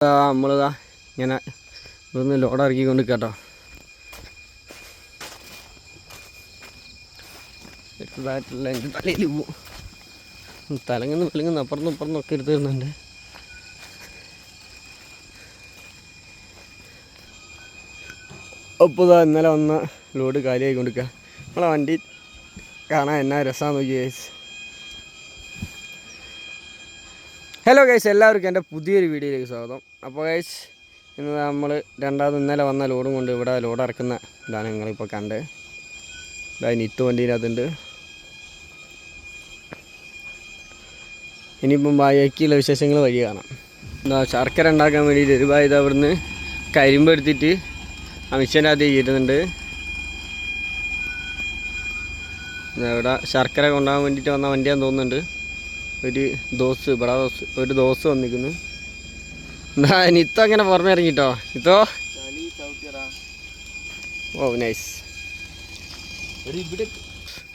നമ്മളിതാ ഇങ്ങനെ ഇവിടുന്ന് ലോഡ് ഇറക്കിക്കൊണ്ട് കേട്ടോ. എടുത്തതായിട്ടുള്ള എൻ്റെ തലയിൽ പോവും. തലങ്ങുന്ന അപ്പുറത്തും ഇപ്പുറത്തും ഒക്കെ എടുത്ത് തരുന്നുണ്ട്. അപ്പോൾ ഇതാ ഇന്നലെ വന്ന ലോഡ് കാലിയായി കൊണ്ടിരിക്കുക. നമ്മളെ വണ്ടി കാണാൻ എന്നാ രസമാണെന്ന് നോക്കി ഗൈസ്. ഹലോ ഗൈസ്, എല്ലാവർക്കും എൻ്റെ പുതിയൊരു വീഡിയോയിലേക്ക് സ്വാഗതം. അപ്പോൾ ഗൈസ് ഇന്ന് നമ്മൾ ഇന്നലെ വന്ന ലോഡും കൊണ്ട് ഇവിടെ ലോഡ് ഇറക്കുന്ന ഇതാണ് നിങ്ങളിപ്പോൾ കണ്ട്. ഇതാ നിത്ത് വണ്ടിയിനകത്തുണ്ട്. ഇനിയിപ്പം ബാക്കിയുള്ള വിശേഷങ്ങൾ വഴി കാണാം. എന്താ ശർക്കര ഉണ്ടാക്കാൻ വേണ്ടിയിട്ട് ഒരു ഇത് അവിടുന്ന് കരിമ്പ് എടുത്തിട്ട് ആ മിഷ്യൻ്റെ അകത്ത് ഇരുന്നുണ്ട്. ഇവിടെ ശർക്കര കൊണ്ടുപോകാൻ വേണ്ടിയിട്ട് വന്ന വണ്ടിയാന്ന് തോന്നുന്നുണ്ട്. ഒരു ദോസ് വന്നിരിക്കുന്നു. എന്താ നിത്തോ അങ്ങനെ പുറമെ ഇറങ്ങിട്ടോ നിത്തോ. ഓ നൈസ്.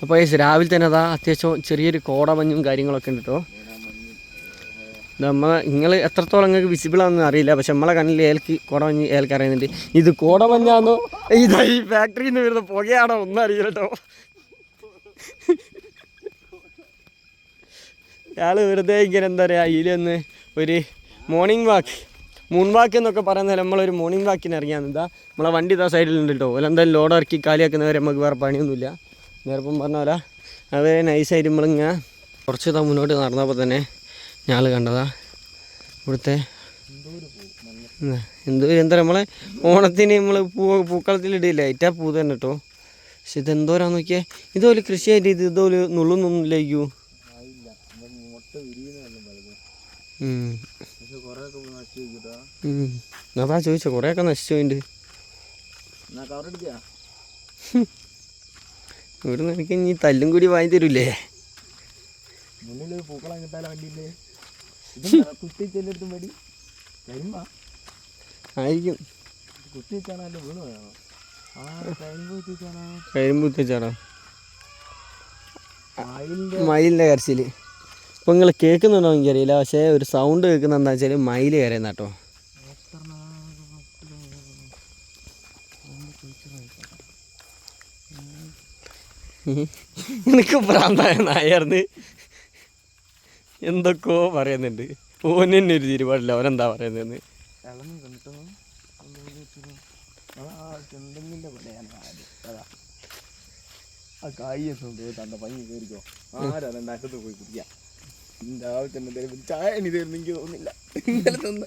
അപ്പോൾ രാവിലെ തന്നെ അതാ അത്യാവശ്യം ചെറിയൊരു കോടമഞ്ഞും കാര്യങ്ങളൊക്കെ ഉണ്ട് കേട്ടോ. നിങ്ങൾ എത്രത്തോളം നിങ്ങൾക്ക് വിസിബിളാണെന്ന് അറിയില്ല, പക്ഷെ നമ്മളെ കണ്ണിൽ കോടമഞ്ഞ് അറിയുന്നുണ്ട്. ഇത് കോടമഞ്ഞാന്നോ ഇതാ ഈ ഫാക്ടറിയിൽ നിന്ന് വരുന്ന പുകയാണോ ഒന്നും അറിയില്ല കേട്ടോ. അയാൾ വെറുതെ ഇങ്ങനെ എന്താ പറയുക, ഇതിലൊന്ന് ഒരു മോർണിംഗ് മൂൺ വാക്ക് എന്നൊക്കെ പറയുന്നത് നമ്മളൊരു മോർണിംഗ് വാക്കിന് ഇറങ്ങിയാൽ നമ്മളെ വണ്ടി ഇതാ സൈഡിലുണ്ട് കേട്ടോ. അല്ലെന്തായാലും ലോഡ് ഇറക്കി കാലിയാക്കുന്നവരെ നമുക്ക് വേറെ പണിയൊന്നുമില്ല. നേരപ്പം പറഞ്ഞ പോലെ അത് നൈസായിട്ട് നമ്മളിങ്ങനെ കുറച്ച് മുന്നോട്ട് നടന്നപ്പോൾ തന്നെ ഞങ്ങൾ കണ്ടതാ ഇവിടുത്തെ എന്താ നമ്മളെ ഓണത്തിന് നമ്മൾ പൂക്കളത്തിലിടില്ല ഏറ്റ പൂ തന്നെ കേട്ടോ. പക്ഷെ ഇതെന്തോരാന്ന് നോക്കിയാൽ ഇതുപോലെ കൃഷിയായിട്ട് ഇതുപോലെ നുള്ളുന്നൊന്നുമില്ലേക്കൂ. അതാ ചോദിച്ചോ, കുറേയൊക്കെ നശിച്ചു പോയിട്ടുണ്ട്. ഇവിടുന്ന് എനിക്ക് ഇനി തല്ലും കൂടി വാങ്ങി തരൂലേ. ആയിരിക്കും കരിമ്പൂത്തിച്ചാടോ മയിലിൻ്റെ കരച്ചില്. ഇപ്പം നിങ്ങൾ കേൾക്കുന്നുണ്ടോ എനിക്കറിയില്ല, പക്ഷേ ഒരു സൗണ്ട് കേൾക്കുന്ന എന്താ വെച്ചാൽ മയിൽ കരയുന്ന കേട്ടോ. എനിക്ക് പ്രാന്തായ നായർന്ന് എന്തൊക്കെയോ പറയുന്നുണ്ട്. ഓന് തന്നെ ഒരു തീരുപാടില്ല അവനെന്താ പറയുന്നതെന്ന്. ചായ എണി തരുന്ന എനിക്ക് തോന്നുന്നില്ല. ഇന്നലെ തന്ന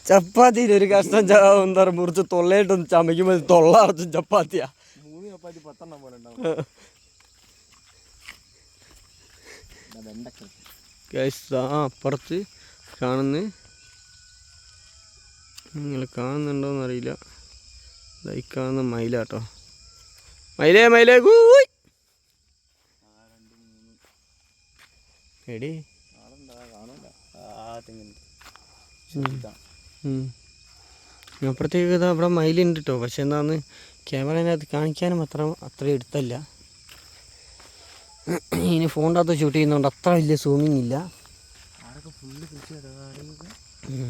ചപ്പാത്തിയിൽ ഒരു കഷ്ണം എന്താ പറയുക മുറിച്ച് തൊള്ളയിട്ടൊന്ന് ചമയ്ക്കുമ്പോൾ തൊള്ള അടച്ചും ചപ്പാത്തിയാ. 3 ചപ്പാത്തി 10 പോലെ ഉണ്ടാവും. അപ്പുറത്ത് നിങ്ങൾ കാണുന്നുണ്ടോന്ന് അറിയില്ല. ഈ കാണുന്ന മയിലാട്ടോ. മയിലേ കൂയ് എടി അപ്പുറത്തേക്ക് ഇവിടെ മയിലുണ്ട് കേട്ടോ. പക്ഷെ എന്താന്ന് ക്യാമറേനകത്ത് കാണിക്കാനും അത്ര എടുത്തല്ല. ഇനി ഫോണിൻ്റെ അകത്ത് ഷൂട്ട് ചെയ്യുന്നതുകൊണ്ട് അത്ര വലിയ സൂമിങ് ഇല്ല. ഫുള്ള് കൃഷി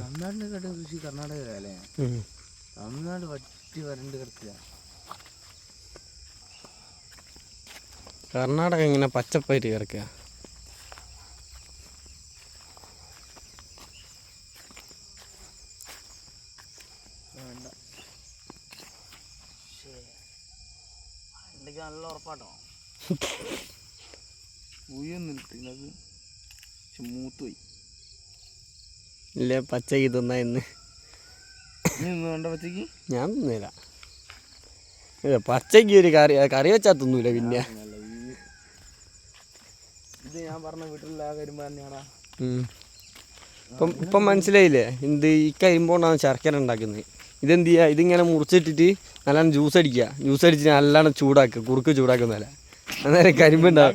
തമിഴ്നാടിനെക്കാട്ടും കൃഷി കർണാടകയിലല്ലേ. തമിഴ്നാട് വറ്റി വരണ്ട് കിടക്കുക. കർണാടക ഇങ്ങനെ പച്ചപ്പായിട്ട് കിടക്കുക. നല്ല ഉറപ്പാട്ടോ. ഊയൊന്നും മൂത്തുപോയി ഇല്ല. പച്ചക്ക് തിന്നാ ഇന്ന് വേണ്ട. പച്ചക്ക് ഞാൻ തിന്നില്ല. പച്ചക്ക് ഒരു കറി വെച്ചാൽ തിന്നൂല. പിന്നെ ഇത് ഞാൻ പറഞ്ഞ വീട്ടിലുള്ള ആ കരിമ്പ് തന്നെയാണോ. ഇപ്പം മനസ്സിലായില്ലേ എന്ത് ഈ കരിമ്പോണ്ടാണ് ശർക്കര ഉണ്ടാക്കുന്നത്. ഇതെന്ത് ചെയ്യുക, ഇതിങ്ങനെ മുറിച്ചിട്ടിട്ട് നല്ലോണം ജ്യൂസ് അടിച്ചിട്ട് നല്ലോണം ചൂടാക്കുക, കുറുക്ക് ചൂടാക്കുന്നതല്ല. അന്നേരം കരിമ്പുണ്ടാവും.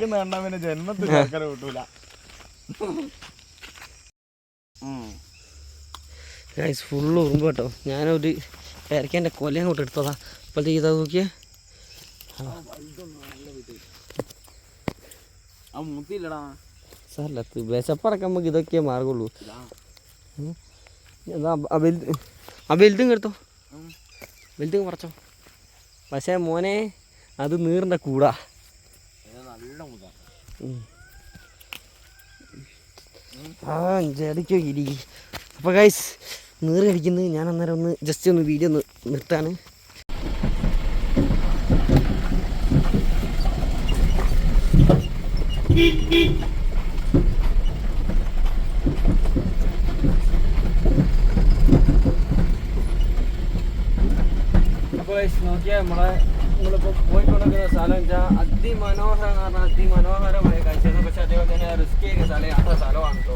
ഗൈസ് ഫുള്ള് ഉറുമ്പ് കേട്ടോ. ഞാനൊരു പേരക്കേൻ്റെ കൊല അങ്ങോട്ട് എടുത്തതാ. അപ്പോഴത്തേക്ക് ഇതാ നോക്കിയാൽ സാറല്ല വിശപ്പടക്കം നമുക്ക് ഇതൊക്കെ മാർഗുള്ളൂ. ആ വലുതും എടുത്തോ, വലുതും കുറച്ചോ. പക്ഷേ മോനെ അത് നീറിൻ്റെ കൂടാ. ആ ചെടിക്കോ ഇരി. അപ്പോൾ ഗൈസ് നീറ് കടിക്കുന്നത് ഞാൻ അന്നേരം ഒന്ന് ജസ്റ്റ് ഒന്ന് വീഡിയോ ഒന്ന് നിർത്താണ്. അപ്പോൾ നോക്കിയാൽ നമ്മളിപ്പോൾ പോയിക്കൊണ്ടിരിക്കുന്ന സ്ഥലം വെച്ചാൽ അതിമനോഹരം എന്ന് പറഞ്ഞാൽ അതിമനോഹരമായ കാഴ്ചയാണ്. പക്ഷെ അതേപോലെ തന്നെ റിസ്ക് ചെയ്യുന്ന സ്ഥലമാണ് കേട്ടോ.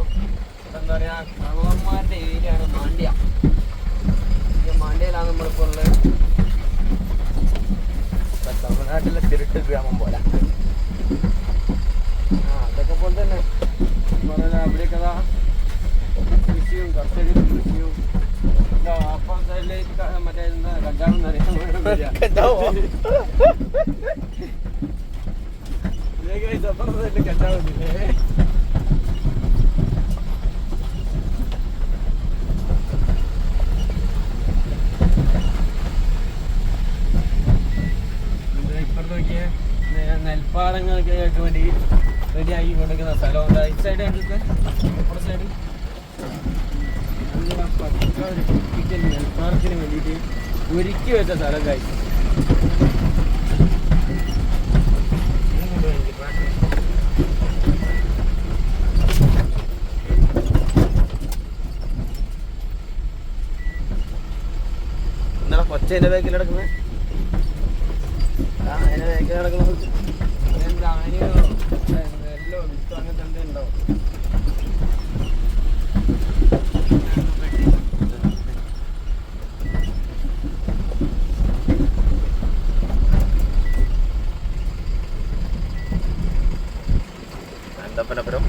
എന്താ പറയുക, കള്ളന്മാരുടെ ഏരിയ ആണ് മാണ്ഡ്യ. മാണ്ഡ്യയിലാണ് നമ്മളിപ്പോൾ ഉള്ളത്. തമിഴ്നാട്ടിലെ തിരുട്ട് ഗ്രാമം പോലെ. അതൊക്കെ പോലെ തന്നെ പറയുന്നത് അവിടെയൊക്കെ കൃഷിയും കർഷകരും കൃഷിയും അപ്പം സൈഡിലേക്ക് മറ്റേ എന്താ കഞ്ചാവെന്ന് അറിയാൻ കഞ്ചാവുന്നില്ലേ. ഇപ്പുറത്ത് നോക്കിയ നെൽപ്പാടങ്ങൾക്ക് വേണ്ടി റെഡി ആക്കി കൊണ്ടിരിക്കുന്ന സ്ഥലം. ഈ സൈഡ് കണ്ടിട്ട് ഇപ്പുറത്തെ സൈഡ് നെൽപ്പാടത്തിന് വേണ്ടിയിട്ട് ഒരുക്കി വെച്ച സ്ഥലം കഴിച്ചു. ഇന്നലെ കൊച്ചേൻ്റെ ബാക്കിൽ കിടക്കുന്നത് അതിൻ്റെ ബാക്കിൽ കിടക്കുന്നത് എന്താ ആനയോ നെല്ലോ വിത്തോ അങ്ങനത്തെ എന്തെങ്കിലും ഉണ്ടാവും.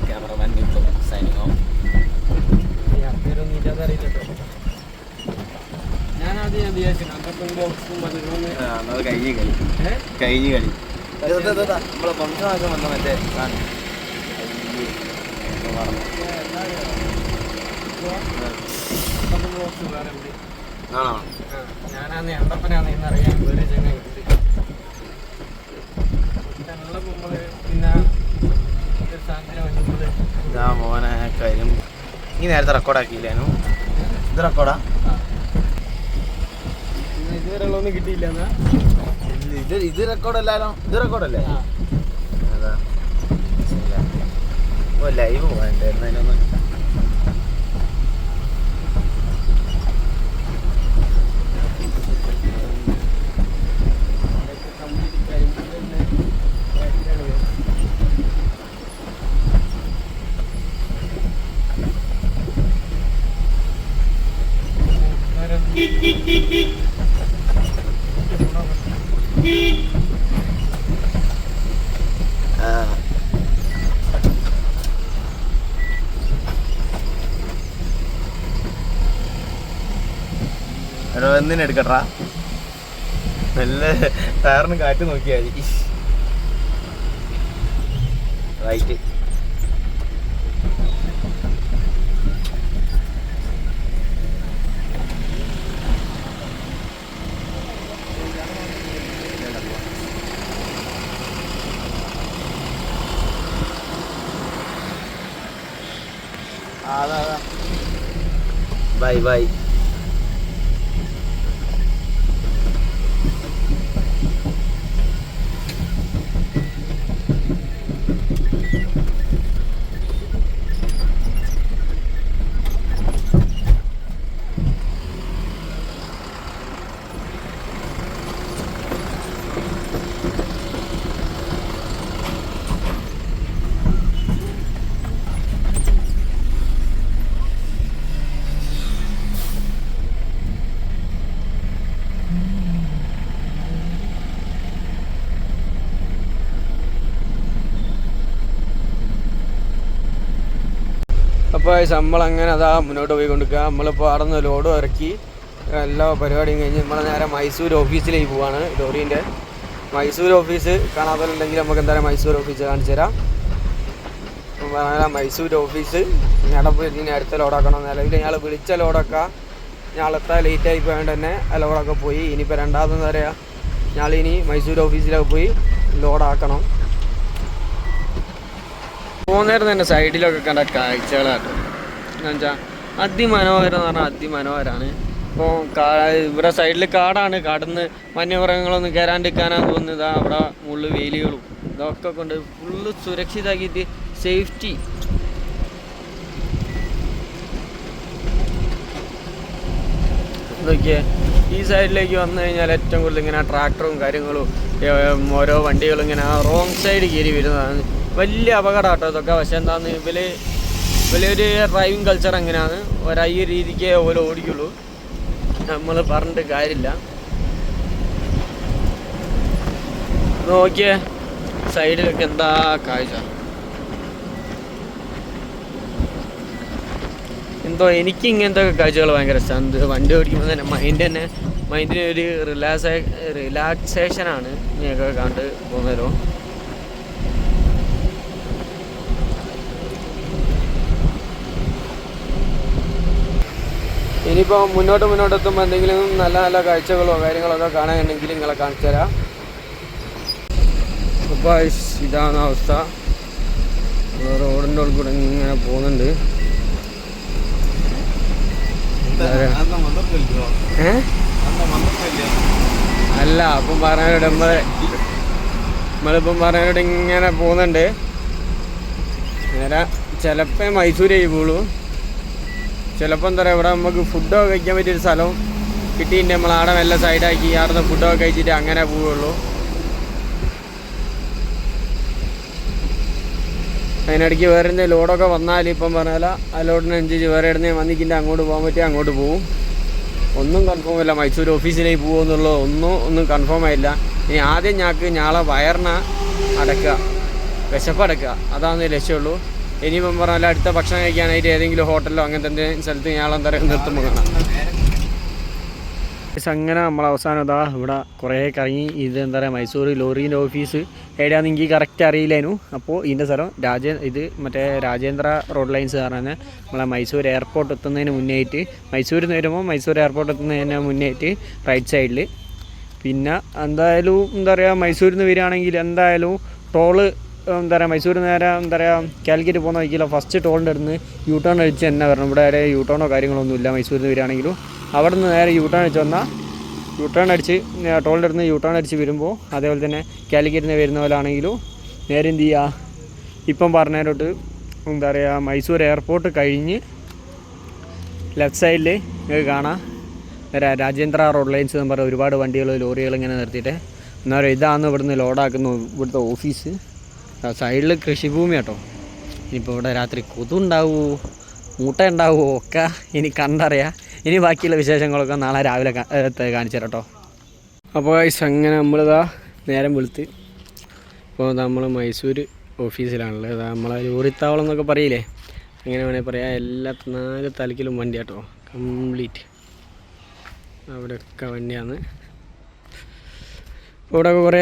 Cameraman signing off. പേരൊന്നും ഇല്ലാതെ അറിയില്ല കേട്ടോ. ഞാനാദ്യം ഞാൻ വിചാരിച്ചു അമ്പത്തും ബോക്സും കഴിഞ്ഞ് കളി നമ്മളെ ഫംഗ്ഷനൊക്കെ വന്ന മറ്റേ ആണോ? ഞാനാന്ന് എണ്ടപ്പനാന്ന് ഇന്നറിയാൻ വേറെ ചങ്ങ പിന്നെ ഇതാ മോനെ കാര്യം. നീ നേരത്തെ റെക്കോർഡാക്കിയില്ലേനു? ഇത് റെക്കോർഡാ? ഇതുവരെ ഒന്നും കിട്ടിയില്ല. ഇത് റെക്കോർഡല്ലാലോ? ഇത് റെക്കോർഡല്ലേ? അതാ ഓ ലൈവ് പോകാനുണ്ടായിരുന്നു അതിനൊന്ന്. എന്തിനെടുക്കട്ടാ? നല്ല ടയറിന് കാറ്റ് നോക്കിയാൽ മതി. റൈറ്റ്. Bye bye. അപ്പോൾ നമ്മളങ്ങനെ അതാ മുന്നോട്ട് പോയിക്കൊണ്ടിരിക്കുക. നമ്മളിപ്പോൾ അവിടെ നിന്ന് ലോഡും ഇറക്കി എല്ലാ പരിപാടിയും കഴിഞ്ഞ് നമ്മൾ നേരെ മൈസൂർ ഓഫീസിലേക്ക് പോവാണ് ലോറീൻ്റെ. മൈസൂർ ഓഫീസ് കാണാത്തവരുണ്ടെങ്കിൽ നമുക്ക് എന്തായാലും മൈസൂർ ഓഫീസ് കാണിച്ചു തരാം. മൈസൂർ ഓഫീസ് ഞങ്ങളുടെ പോയി ഇനി അടുത്ത ലോഡാക്കണം. നിലവിൽ ഞങ്ങൾ വിളിച്ച ലോഡൊക്കെ ഞങ്ങളെത്താൻ ലേറ്റായി പോയതുകൊണ്ട് തന്നെ ആ ലോഡൊക്കെ പോയി. ഇനിയിപ്പോൾ രണ്ടാമതെന്ന് പറയുക ഞങ്ങളിനി മൈസൂർ ഓഫീസിലൊക്കെ പോയി ലോഡാക്കണം. പോകുന്നേരം തന്നെ സൈഡിലൊക്കെ കണ്ട കാഴ്ചകളാട്ടോ എന്ന് വെച്ചാൽ അതിമനോഹരം എന്ന് പറഞ്ഞാൽ അതിമനോഹരമാണ്. ഇപ്പോൾ ഇവിടെ സൈഡിൽ കാടാണ്. കാടിന്ന് വന്യമൃഗങ്ങളൊന്നും കയറാണ്ടിരിക്കാനാണ് തോന്നുന്നത്. അവിടെ മുള്ളു വേലികളും ഇതൊക്കെ കൊണ്ട് ഫുള്ള് സുരക്ഷിതമാക്കിയിട്ട് സേഫ്റ്റി. ഇതൊക്കെ ഈ സൈഡിലേക്ക് വന്നു കഴിഞ്ഞാൽ ഏറ്റവും കൂടുതൽ ഇങ്ങനെ ട്രാക്ടറും കാര്യങ്ങളും ഓരോ വണ്ടികളും ഇങ്ങനെ റോങ് സൈഡ് കയറി വരുന്നതാണ്. വലിയ അപകടം കേട്ടോ ഇതൊക്കെ. പക്ഷെ എന്താണെന്ന് വലിയൊരു ഡ്രൈവിംഗ് കൾച്ചർ എങ്ങനെയാണ് ഈ രീതിക്ക് ഓരോ ഓടിക്കുള്ളൂ. നമ്മൾ പറഞ്ഞിട്ട് കാര്യമില്ല. നോക്കിയേ സൈഡിലൊക്കെ എന്താ കാഴ്ച. എന്തോ എനിക്ക് ഇങ്ങനത്തെ കാഴ്ചകൾ ഭയങ്കര ഇഷ്ടമാണ്. വണ്ടി ഓടിക്കുമ്പോൾ തന്നെ മൈൻഡിന് ഒരു റിലാക്സേഷനാണ് ഇങ്ങനെയൊക്കെ കണ്ട് പോകുന്നതല്ലോ. ഇനിയിപ്പോൾ മുന്നോട്ടെത്തുമ്പോൾ എന്തെങ്കിലും നല്ല നല്ല കാഴ്ചകളോ കാര്യങ്ങളൊക്കെ കാണാനുണ്ടെങ്കിൽ നിങ്ങളെ കാണിച്ചു തരാം. അപ്പോൾ ഇതാണ് അവസ്ഥ. റോഡിൻ്റെ ഉള്ളിൽ കൂടെ ഇങ്ങനെ പോകുന്നുണ്ട്. അല്ല അപ്പം പറഞ്ഞോട് നമ്മളിപ്പം പറഞ്ഞോട് ഇങ്ങനെ പോകുന്നുണ്ട്. നേരെ ചിലപ്പോൾ മൈസൂരായി പോളൂ. ചിലപ്പോൾ എന്താ പറയുക ഇവിടെ നമുക്ക് ഫുഡൊക്കെ കഴിക്കാൻ പറ്റിയൊരു സ്ഥലം കിട്ടിയിട്ട് നമ്മൾ ആടെ നല്ല സൈഡാക്കി ആടുന്ന് ഫുഡൊക്കെ കഴിച്ചിട്ട് അങ്ങനെ പോവുള്ളൂ. അതിനിടയ്ക്ക് വേറെ എന്തെങ്കിലും ലോഡൊക്കെ വന്നാൽ ഇപ്പം പറഞ്ഞാൽ ആ ലോഡിനനുസരിച്ച് വേറെ ഇടുന്നേ വന്നിക്കിൻ്റെ അങ്ങോട്ട് പോകാൻ പറ്റിയാൽ അങ്ങോട്ട് പോവും. ഒന്നും കൺഫേം ഇല്ല. മൈസൂർ ഓഫീസിലേക്ക് പോകുമെന്നുള്ളത് ഒന്നും കൺഫേം ആയില്ല. ഇനി ആദ്യം ഞാളെ വയറിനെ അടക്കുക, വിശപ്പ് അടക്കുക, അതാണ് ലക്ഷ്യമുള്ളൂ. ഇനിയിപ്പം പറഞ്ഞാൽ അടുത്ത ഭക്ഷണം കഴിക്കാനായിട്ട് ഏതെങ്കിലും ഹോട്ടലിലോ അങ്ങനത്തെ എന്തെങ്കിലും സ്ഥലത്ത് ഞാളെന്താ പറയുക നിർത്തുമ്പോൾ കാണാം. അങ്ങനെ നമ്മൾ അവസാനം ഇതാ ഇവിടെ കുറേ കറങ്ങി. ഇത് എന്താ പറയുക മൈസൂർ ലോറീൻ്റെ ഓഫീസ് എവിടെയാണെന്ന് എനിക്ക് കറക്റ്റ് അറിയില്ലായിരുന്നു. അപ്പോൾ ഇതിൻ്റെ സ്ഥലം ഇത് മറ്റേ രാജേന്ദ്ര റോഡ് ലൈൻസ് പറഞ്ഞാൽ നമ്മളെ മൈസൂർ എയർപോർട്ട് എത്തുന്നതിന് മുന്നേയായിട്ട്, മൈസൂരിൽ നിന്ന് വരുമ്പോൾ മൈസൂർ എയർപോർട്ട് എത്തുന്നതിന് മുന്നേയായിട്ട് റൈറ്റ് സൈഡിൽ. പിന്നെ എന്തായാലും എന്താ പറയുക മൈസൂരിൽ നിന്ന് വരികയാണെങ്കിൽ എന്തായാലും ടോള് എന്താ പറയുക മൈസൂർ നേരെ എന്താ പറയുക കാലിക്കറ്റ് പോകുന്ന വഴിക്കില്ല. ഫസ്റ്റ് ടോളിൻ്റെ അടുത്ത് യൂ ടേൺ അടിച്ച് തന്നെ വരണം. ഇവിടെ വരെ യൂ ടേണോ കാര്യങ്ങളൊന്നുമില്ല മൈസൂരിൽ നിന്ന് വരികയാണെങ്കിലും. അവിടെ നിന്ന് നേരെ യൂ ടേൺ അടിച്ച് വന്നാൽ ടോളിൻ്റെ അടുത്ത് യൂ ടേൺ അടിച്ച് വരുമ്പോൾ അതേപോലെ തന്നെ കാലിക്കറ്റിൽ നിന്ന് വരുന്ന പോലെ ആണെങ്കിലും നേരെ എന്ത് ചെയ്യുക ഇപ്പം പറഞ്ഞതിലോട്ട് എന്താ പറയുക മൈസൂർ എയർപോർട്ട് കഴിഞ്ഞ് ലെഫ്റ്റ് സൈഡിൽ നിങ്ങൾക്ക് കാണാം രാജേന്ദ്ര റോഡ് ലൈൻസ് എന്ന് പറയുന്ന ഒരുപാട് വണ്ടികൾ ലോറികൾ ഇങ്ങനെ നിർത്തിയിട്ട് എന്താ പറയുക ഇതാണ് ഇവിടുന്ന് ലോഡാക്കുന്ന ഇവിടുത്തെ ഓഫീസ്. സൈഡിൽ കൃഷിഭൂമി കേട്ടോ. ഇനിയിപ്പോൾ ഇവിടെ രാത്രി കൊതുണ്ടാവുമോ മൂട്ട ഉണ്ടാവുമോ ഒക്കെ ഇനി കണ്ടറിയാം. ഇനി ബാക്കിയുള്ള വിശേഷങ്ങളൊക്കെ നാളെ രാവിലെ കാണിച്ചു തരാം കേട്ടോ. അപ്പോൾ അങ്ങനെ നമ്മളിതാ നേരം വെളുത്ത് ഇപ്പോൾ നമ്മൾ മൈസൂർ ഓഫീസിലാണുള്ളത്. നമ്മളെ ലോറിത്താവളം എന്നൊക്കെ പറയില്ലേ, അങ്ങനെ വേണമെങ്കിൽ പറയാം. എല്ലാ 4 തലക്കിലും വണ്ടി കേട്ടോ, കംപ്ലീറ്റ് അവിടെയൊക്കെ വണ്ടിയാണ്. ഇവിടെ കുറേ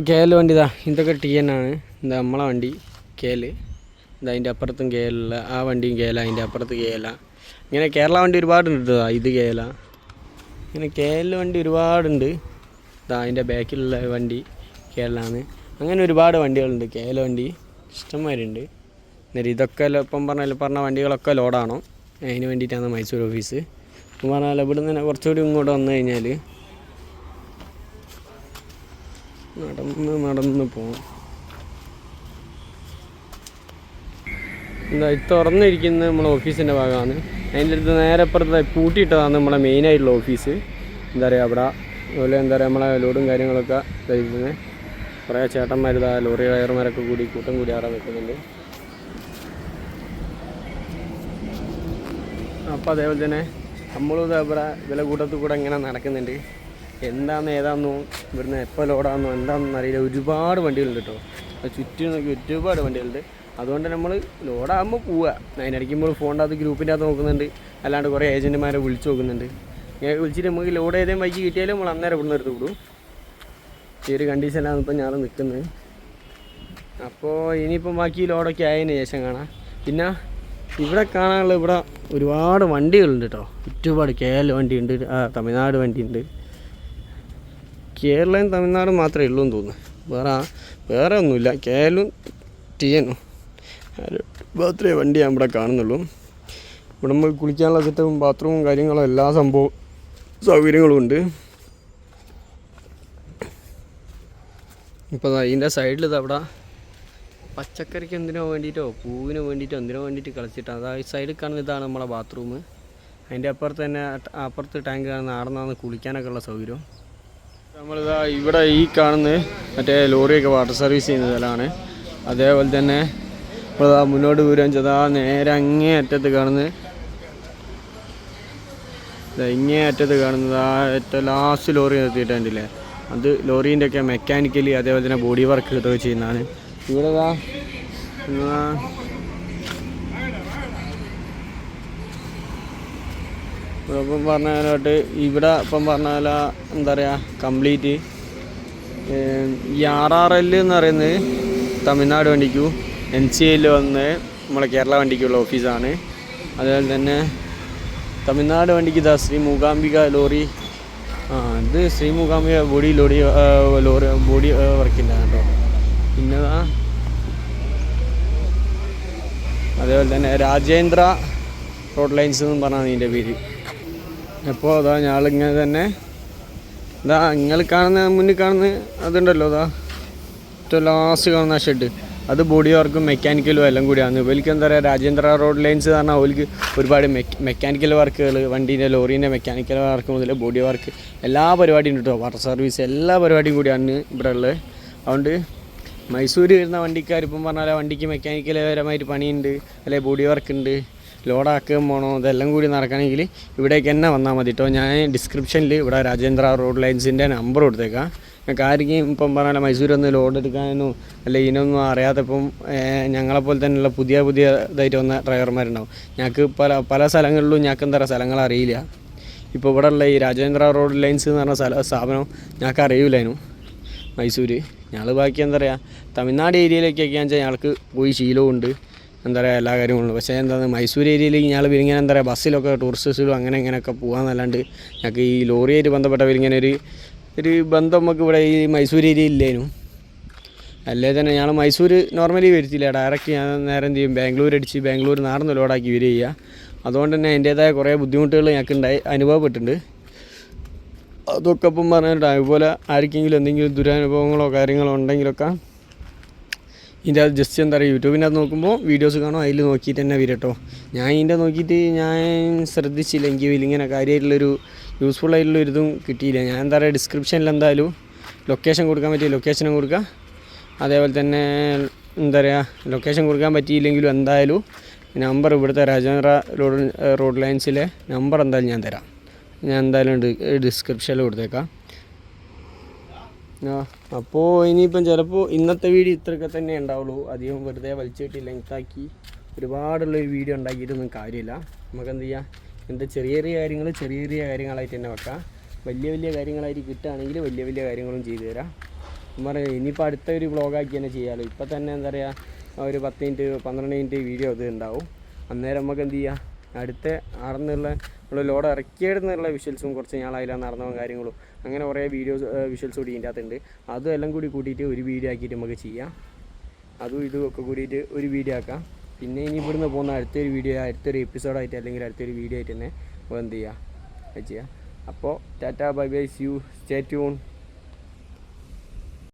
KL വണ്ടി ഇതൊക്കെ TN ആണ്. എന്താ നമ്മളെ വണ്ടി KL, അതിൻ്റെ അപ്പുറത്തും KL, ആ വണ്ടിയും KL, അതിൻ്റെ അപ്പുറത്ത് KL. ഇങ്ങനെ കേരള വണ്ടി ഒരുപാടുണ്ട്. ഇത് KL, ഇങ്ങനെ KL വണ്ടി ഒരുപാടുണ്ട്. അതിൻ്റെ ബാക്കിലുള്ള വണ്ടി KL ആണ്. അങ്ങനെ ഒരുപാട് വണ്ടികളുണ്ട്. KL വണ്ടി ഇഷ്ടംമാരുണ്ട്. എന്നിട്ട് ഇതൊക്കെ ഇപ്പം പറഞ്ഞ വണ്ടികളൊക്കെ ലോഡാണോ അതിന് വേണ്ടിയിട്ടാണ് മൈസൂർ ഓഫീസ്. ഇപ്പം പറഞ്ഞാൽ ഇവിടെ നിന്ന് കുറച്ചുകൂടി ഇങ്ങോട്ട് വന്നു കഴിഞ്ഞാൽ നടന്ന് പോകും. എന്താ ഇത് തുറന്നിരിക്കുന്നത് നമ്മളെ ഓഫീസിൻ്റെ ഭാഗമാണ്. അതിൻ്റെ അടുത്ത് നേരെ അപ്പുറത്ത് പൂട്ടിയിട്ടതാണ് നമ്മളെ മെയിനായിട്ടുള്ള ഓഫീസ്. എന്താ പറയുക അവിടെ അതുപോലെ എന്താ പറയുക നമ്മളെ ലോഡും കാര്യങ്ങളൊക്കെ കഴിക്കുന്നത്. കുറേ ചേട്ടന്മാർ ലോറി ഡ്രൈവർമാരൊക്കെ കൂട്ടം കൂടി അവിടെ നിൽക്കുന്നുണ്ട്. അപ്പോൾ അതേപോലെ തന്നെ നമ്മളും ഇവിടെ വില കൂട്ടത്തിൽ കൂടെ ഇങ്ങനെ നടക്കുന്നുണ്ട്. എന്താണെന്ന് ഏതാണെന്നോ ഇവിടുന്ന് എപ്പോൾ ലോഡാണെന്നോ എന്താണെന്ന് അറിയില്ല. ഒരുപാട് വണ്ടികളുണ്ട് കേട്ടോ. ചുറ്റും നോക്കി ഒരുപാട് വണ്ടികളുണ്ട്. അതുകൊണ്ട് നമ്മൾ ലോഡാകുമ്പോൾ പോവുക. അതിനിടയ്ക്കുമ്പോൾ ഫോണിൻ്റെ അകത്ത് ഗ്രൂപ്പിൻ്റെ അകത്ത് നോക്കുന്നുണ്ട്. അല്ലാണ്ട് കുറേ ഏജൻറ്റുമാരെ വിളിച്ച് നോക്കുന്നുണ്ട്. ഇങ്ങനെ വിളിച്ചിട്ട് നമുക്ക് ലോഡ് ഏതെങ്കിലും വൈകി കിട്ടിയാലും നമ്മൾ അന്നേരം ഇവിടുന്ന് എടുത്ത് വിടും. ഈ ഒരു കണ്ടീഷനിലാണ് ഇപ്പം ഞങ്ങൾ നിൽക്കുന്നത്. അപ്പോൾ ഇനിയിപ്പം ബാക്കി ലോഡൊക്കെ ആയതിന് ശേഷം കാണാം. പിന്നെ ഇവിടെ കാണാനുള്ള ഇവിടെ ഒരുപാട് വണ്ടികളുണ്ട് കേട്ടോ. ഒരുപാട് KL വണ്ടിയുണ്ട്, തമിഴ്നാട് വണ്ടിയുണ്ട്. കേരളയും തമിഴ്നാടും മാത്രമേ ഉള്ളൂ എന്ന് തോന്നുന്നു. വേറെ ഒന്നുമില്ല. KLും TNും മാത്രമേ വണ്ടി ഞാൻ ഇവിടെ കാണുന്നുള്ളൂ. ഇവിടെ നമുക്ക് കുളിക്കാനുള്ള സെറ്റപ്പും ബാത്റൂമും കാര്യങ്ങളും എല്ലാ സൗകര്യങ്ങളും ഉണ്ട്. ഇപ്പോൾ അതിൻ്റെ സൈഡിൽ അവിടെ പച്ചക്കറിക്ക് എന്തിനോ വേണ്ടിയിട്ടോ പൂവിന് വേണ്ടിയിട്ടോ എന്തിനോ വേണ്ടിയിട്ട് കളിച്ചിട്ടാണ്. അതായത് സൈഡിൽ കാണുന്ന ഇതാണ് നമ്മളെ ബാത്റൂം. അതിൻ്റെ അപ്പുറത്ത് തന്നെ അപ്പുറത്ത് ടാങ്ക് കാണുന്ന ആടുന്നാണ് കുളിക്കാനൊക്കെ ഉള്ള സൗകര്യം. നമ്മളിതാ ഇവിടെ ഈ കാണുന്നത് മറ്റേ ലോറിയൊക്കെ വാട്ടർ സർവീസ് ചെയ്യുന്ന സ്ഥലമാണ്. അതേപോലെ തന്നെ നമ്മളിതാ മുന്നോട്ട് വരാൻ ചെതാ നേരെ അങ്ങേ അറ്റത്ത് കാണുന്നത് ഇങ്ങേ അറ്റത്ത് കാണുന്നത് ആ ഏറ്റവും ലാസ്റ്റ് ലോറി നിർത്തിയിട്ടുണ്ടല്ലേ, അത് ലോറീൻ്റെ ഒക്കെ മെക്കാനിക്കലി അതേപോലെ തന്നെ ബോഡി വർക്ക് ഇതൊക്കെ ചെയ്യുന്നതാണ്. ഇവിടെ ഇപ്പം പറഞ്ഞാലോട്ട് ഇവിടെ ഇപ്പം പറഞ്ഞാൽ എന്താ പറയുക കംപ്ലീറ്റ് ഈ RRL എന്ന് പറയുന്നത് തമിഴ്നാട് വണ്ടിക്കും NCL വന്ന് നമ്മളെ കേരള വണ്ടിക്കുള്ള ഓഫീസാണ്. അതുപോലെ തന്നെ തമിഴ്നാട് വണ്ടിക്ക് ഇതാ ശ്രീ മൂകാംബിക ലോറി, ഇത് ശ്രീ മൂകാംബിക ലോറി ബോഡി വർക്കില്ല കേട്ടോ. പിന്നെ അതേപോലെ തന്നെ രാജേന്ദ്ര റോഡ് ലൈൻസ് എന്ന് പറഞ്ഞാൽ ഇതിൻ്റെ പേര്. അപ്പോൾ അതാ ഞങ്ങളിങ്ങനെ തന്നെ ഇതാ നിങ്ങൾ കാണുന്ന മുന്നിൽ കാണുന്ന അതുണ്ടല്ലോ, അതാ ഏറ്റവും ലാസ്റ്റ് കാണുന്ന ഷെഡ്, അത് ബോഡി വർക്കും മെക്കാനിക്കലും എല്ലാം കൂടിയാണ്. ഇവർക്ക് എന്താ പറയുക രാജേന്ദ്ര റോഡ് ലൈൻസ് എന്ന് പറഞ്ഞാൽ അവർക്ക് ഒരുപാട് മെക്കാനിക്കൽ വർക്കുകൾ, വണ്ടീൻ്റെ ലോറീൻ്റെ മെക്കാനിക്കൽ വർക്ക് മുതൽ ബോഡി വർക്ക് എല്ലാ പരിപാടിയും ഉണ്ട് കേട്ടോ. വാട്ടർ സർവീസ് എല്ലാ പരിപാടിയും കൂടിയാണ് ഇവിടെ ഉള്ളത്. അതുകൊണ്ട് മൈസൂർ വരുന്ന വണ്ടിക്കാർ ഇപ്പം പറഞ്ഞാൽ വണ്ടിക്ക് മെക്കാനിക്കൽപരമായിട്ട് പണിയുണ്ട്, അല്ലെങ്കിൽ ബോഡി വർക്ക് ഉണ്ട്, ലോഡാക്കുകയും പോകണോ, ഇതെല്ലാം കൂടി നടക്കണമെങ്കിൽ ഇവിടേക്ക് തന്നെ വന്നാൽ മതി കേട്ടോ. ഞാൻ ഡിസ്ക്രിപ്ഷനിൽ ഇവിടെ രാജേന്ദ്ര റോഡ് ലൈൻസിൻ്റെ നമ്പർ കൊടുത്തേക്കാം. ഞങ്ങൾക്ക് ആർക്കും ഇപ്പം പറഞ്ഞാൽ മൈസൂർ ഒന്ന് ലോഡ് എടുക്കാനോ അല്ല ഇതിനൊന്നും അറിയാത്തപ്പം ഞങ്ങളെപ്പോലെ തന്നെയുള്ള പുതിയ ഇതായിട്ട് വന്ന ഡ്രൈവർമാരുണ്ടാവും. ഞങ്ങൾക്ക് പല സ്ഥലങ്ങളിലും ഞങ്ങൾക്ക് എന്താ പറയുക സ്ഥലങ്ങൾ അറിയില്ല. ഇപ്പോൾ ഇവിടെ ഉള്ള ഈ രാജേന്ദ്ര റോഡ് ലൈൻസ് എന്ന് പറഞ്ഞ സ്ഥാപനം ഞങ്ങൾക്ക് അറിയില്ലായിരുന്നു മൈസൂർ. ഞങ്ങൾ ബാക്കി എന്താ പറയുക തമിഴ്നാട് ഏരിയയിലേക്കൊക്കെ വെച്ചാൽ ഞങ്ങൾക്ക് പോയി ശീലമുണ്ട്, എന്താ പറയുക എല്ലാ കാര്യങ്ങളും. പക്ഷേ എന്താണ് മൈസൂർ ഏരിയയിലേക്ക് ഞങ്ങൾ ഇങ്ങനെ എന്താ പറയുക ബസ്സിലൊക്കെ ടൂറിസ്റ്റുകളും അങ്ങനെ ഇങ്ങനെയൊക്കെ പോകാമെന്നല്ലാണ്ട് ഞങ്ങൾക്ക് ഈ ലോറിയായിട്ട് ബന്ധപ്പെട്ടവരിങ്ങനെ ഒരു ബന്ധം നമുക്ക് ഇവിടെ ഈ മൈസൂർ ഏരിയയിൽ ഇല്ലേനും. അല്ലേ തന്നെ ഞങ്ങൾ മൈസൂർ നോർമലി വരുത്തില്ല, ഡയറക്റ്റ് ഞാൻ നേരം എന്ത് ചെയ്യും ബാംഗ്ലൂർ നാർന്ന് ലോഡാക്കി വരിക ചെയ്യുക. അതുകൊണ്ട് തന്നെ അതിൻ്റേതായ കുറേ ബുദ്ധിമുട്ടുകൾ ഞങ്ങൾക്ക് അനുഭവപ്പെട്ടിട്ടുണ്ട്. അതൊക്കെ ഇപ്പം പറഞ്ഞിട്ട് അതുപോലെ ആർക്കെങ്കിലും എന്തെങ്കിലും ദുരനുഭവങ്ങളോ കാര്യങ്ങളോ ഉണ്ടെങ്കിലൊക്കെ ഇതിൻ്റെ അത് ജസ്റ്റ് എന്താ പറയുക യൂട്യൂബിൻ്റെ അത് നോക്കുമ്പോൾ വീഡിയോസ് കാണും, അതിൽ നോക്കിയിട്ട് തന്നെ വരും കേട്ടോ. ഞാൻ ഇതിൻ്റെ നോക്കിയിട്ട് ഞാൻ ശ്രദ്ധിച്ചില്ല, എനിക്ക് ഇങ്ങനെ കാര്യമായിട്ടുള്ളൊരു യൂസ്ഫുൾ ആയിട്ടുള്ളൊരു ഇതും കിട്ടിയില്ല. ഞാൻ എന്താ പറയുക ഡിസ്ക്രിപ്ഷനിൽ എന്തായാലും ലൊക്കേഷൻ കൊടുക്കാൻ പറ്റിയ ലൊക്കേഷനും കൊടുക്കുക. അതേപോലെ തന്നെ എന്താ പറയുക ലൊക്കേഷൻ കൊടുക്കാൻ പറ്റിയില്ലെങ്കിലും എന്തായാലും നമ്പർ ഇവിടുത്തെ രാജേന്ദ്ര റോഡ് ലൈൻസിലെ നമ്പർ എന്തായാലും ഞാൻ തരാം. ഞാൻ എന്തായാലും ഡിസ്ക്രിപ്ഷനിൽ കൊടുത്തേക്കാം. അപ്പോൾ ഇനിയിപ്പം ചിലപ്പോൾ ഇന്നത്തെ വീഡിയോ ഇത്രയൊക്കെ തന്നെ ഉണ്ടാവുള്ളൂ. അധികം വെറുതെ വലിച്ചിട്ട് ലെങ്താക്കി ഒരുപാടുള്ളൊരു വീഡിയോ ഉണ്ടാക്കിയിട്ടൊന്നും കാര്യമില്ല. നമുക്ക് എന്ത് ചെയ്യാം, എന്താ ചെറിയ കാര്യങ്ങളായിട്ട് തന്നെ വെക്കാം. വലിയ കാര്യങ്ങളായിട്ട് കിട്ടുകയാണെങ്കിൽ വലിയ കാര്യങ്ങളും ചെയ്തു തരാം. പറയാം ഇനിയിപ്പോൾ അടുത്ത ഒരു വ്ളോഗാക്കി തന്നെ ചെയ്യാമല്ലോ. ഇപ്പം തന്നെ എന്താ പറയുക ഒരു 10 മിനിറ്റ് 12 മിനിറ്റ് വീഡിയോ ഇത് ഉണ്ടാവും. അന്നേരം നമുക്ക് എന്ത് ചെയ്യാം, അടുത്ത നടന്നുള്ള നമ്മൾ ലോഡ് ഇറക്കിയെടുന്നുള്ള വിഷ്വൽസും കുറച്ച് ഞാളതിലാണ് നടന്ന കാര്യങ്ങളും അങ്ങനെ കുറേ വിഷ്വൽസ് കൂടി ഇതിൻ്റെ അകത്തുണ്ട്. അതും എല്ലാം കൂടി കൂട്ടിയിട്ട് ഒരു വീഡിയോ ആക്കിയിട്ട് നമുക്ക് ചെയ്യാം. അതും ഇതുമൊക്കെ കൂടിയിട്ട് ഒരു വീഡിയോ ആക്കാം. പിന്നെ ഇനി ഇവിടുന്ന് പോകുന്ന അടുത്തൊരു എപ്പിസോഡായിട്ട് അല്ലെങ്കിൽ അടുത്തൊരു വീഡിയോ ആയിട്ട് തന്നെ എന്ത് ചെയ്യുക. അപ്പോൾ tata bye bye, see you, stay tune.